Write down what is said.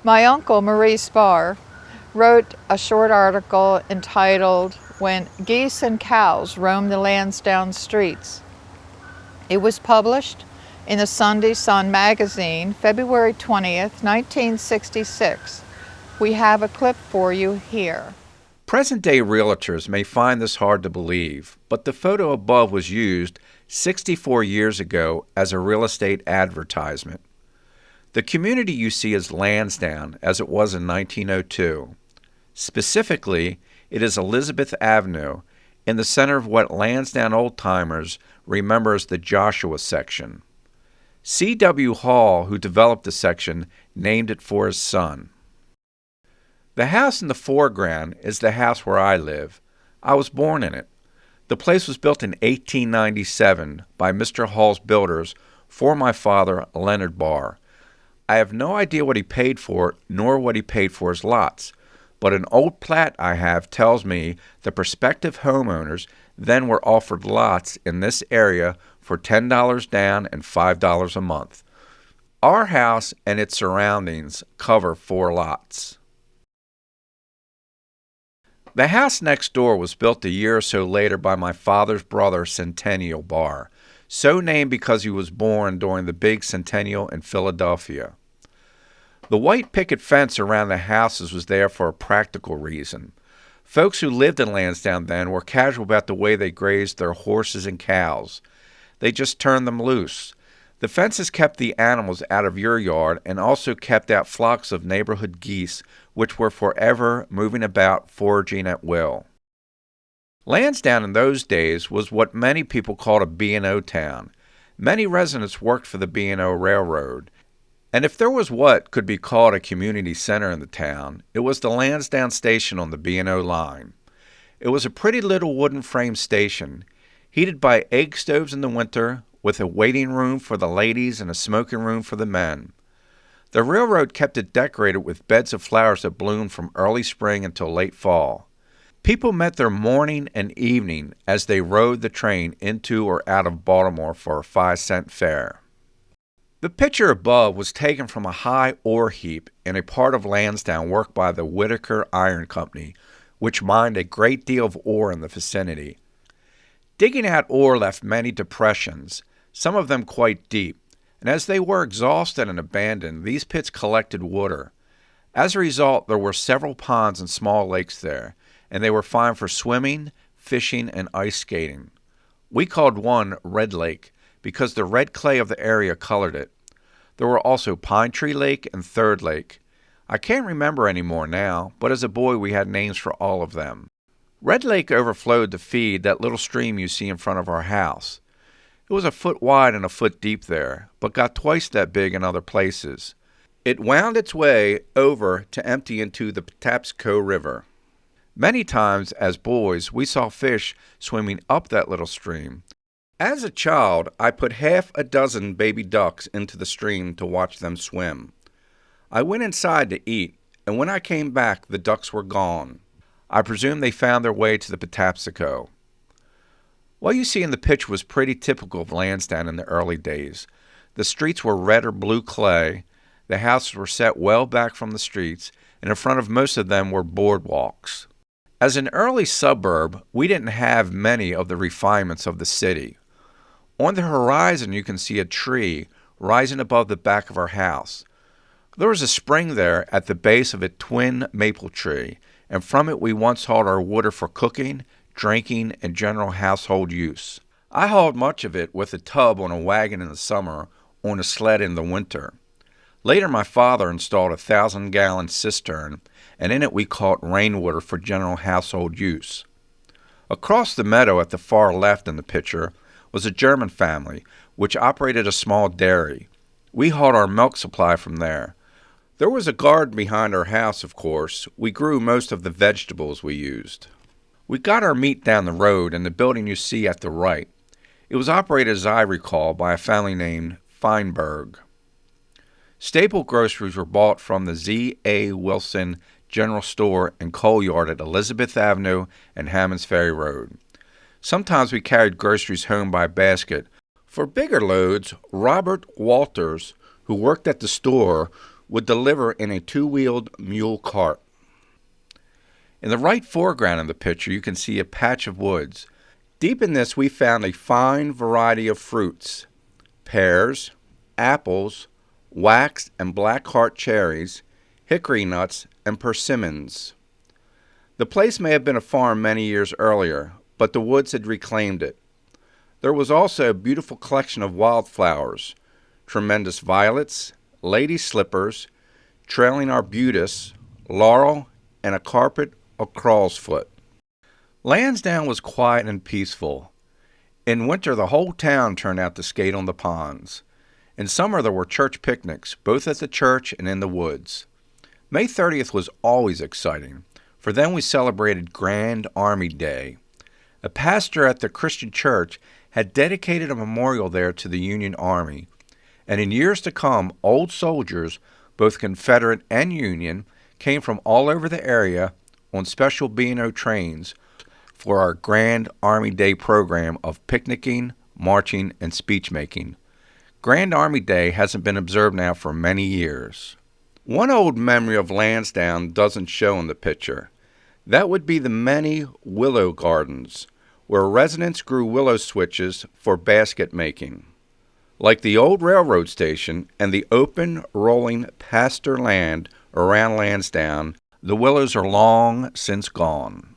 My uncle, Maurice Bahr, wrote a short article entitled When Geese and Cows Roam the Lansdowne Streets. It was published in the Sunday Sun magazine, February 20th, 1966. We have a clip for you here. Present-day realtors may find this hard to believe, but the photo above was used 64 years ago as a real estate advertisement. The community you see is Lansdowne, as it was in 1902. Specifically, it is Elizabeth Avenue, in the center of what Lansdowne old-timers remember as the Joshua section. C.W. Hall, who developed the section, named it for his son. The house in the foreground is the house where I live. I was born in it. The place was built in 1897 by Mr. Hall's builders for my father, Leonard Bahr. I have no idea what he paid for it, nor what he paid for his lots, but an old plat I have tells me the prospective homeowners then were offered lots in this area for $10 down and $5 a month. Our house and its surroundings cover 4 lots. The house next door was built a year or so later by my father's brother, Centennial Bahr, so named because he was born during the big centennial in Philadelphia. The white picket fence around the houses was there for a practical reason. Folks who lived in Lansdowne then were casual about the way they grazed their horses and cows. They just turned them loose. The fences kept the animals out of your yard and also kept out flocks of neighborhood geese, which were forever moving about, foraging at will. Lansdowne in those days was what many people called a B&O town. Many residents worked for the B&O Railroad. And if there was what could be called a community center in the town, it was the Lansdowne station on the B&O line. It was a pretty little wooden frame station, heated by egg stoves in the winter, with a waiting room for the ladies and a smoking room for the men. The railroad kept it decorated with beds of flowers that bloomed from early spring until late fall. People met there morning and evening as they rode the train into or out of Baltimore for a 5-cent fare. The picture above was taken from a high ore heap in a part of Lansdowne worked by the Whitaker Iron Company, which mined a great deal of ore in the vicinity. Digging out ore left many depressions, some of them quite deep, and as they were exhausted and abandoned, these pits collected water. As a result, there were several ponds and small lakes there, and they were fine for swimming, fishing, and ice skating. We called one Red Lake because the red clay of the area colored it. There were also Pine Tree Lake and Third Lake. I can't remember any more now, but as a boy we had names for all of them. Red Lake overflowed to feed that little stream you see in front of our house. It was a foot wide and a foot deep there, but got twice that big in other places. It wound its way over to empty into the Patapsco River. Many times, as boys, we saw fish swimming up that little stream. As a child, I put half a dozen baby ducks into the stream to watch them swim. I went inside to eat, and when I came back, the ducks were gone. I presume they found their way to the Patapsco. What you see in the picture was pretty typical of Lansdowne in the early days. The streets were red or blue clay, the houses were set well back from the streets, and in front of most of them were boardwalks. As an early suburb, we didn't have many of the refinements of the city. On the horizon you can see a tree rising above the back of our house. There was a spring there at the base of a twin maple tree, and from it we once hauled our water for cooking, drinking, and general household use. I hauled much of it with a tub on a wagon in the summer, on a sled in the winter. Later my father installed a 1,000-gallon cistern, and in it we caught rainwater for general household use. Across the meadow at the far left in the picture was a German family, which operated a small dairy. We hauled our milk supply from there. There was a garden behind our house, of course. We grew most of the vegetables we used. We got our meat down the road in the building you see at the right. It was operated, as I recall, by a family named Feinberg. Staple groceries were bought from the Z.A. Wilson General Store and Coal Yard at Elizabeth Avenue and Hammond's Ferry Road. Sometimes we carried groceries home by basket. For bigger loads, Robert Walters, who worked at the store, would deliver in a two-wheeled mule cart. In the right foreground of the picture, you can see a patch of woods. Deep in this, we found a fine variety of fruits: pears, apples, waxed and black heart cherries, hickory nuts, and persimmons. The place may have been a farm many years earlier, but the woods had reclaimed it. There was also a beautiful collection of wildflowers: tremendous violets, lady slippers, trailing arbutus, laurel, and a carpet of crow's foot. Lansdowne was quiet and peaceful. In winter, the whole town turned out to skate on the ponds. In summer, there were church picnics, both at the church and in the woods. May 30th was always exciting, for then we celebrated Grand Army Day. A pastor at the Christian church had dedicated a memorial there to the Union Army, and in years to come, old soldiers, both Confederate and Union, came from all over the area on special B&O trains for our Grand Army Day program of picnicking, marching, and speech-making. Grand Army Day hasn't been observed now for many years. One old memory of Lansdowne doesn't show in the picture. That would be the many willow gardens, where residents grew willow switches for basket making. Like the old railroad station and the open, rolling pasture land around Lansdowne, the willows are long since gone.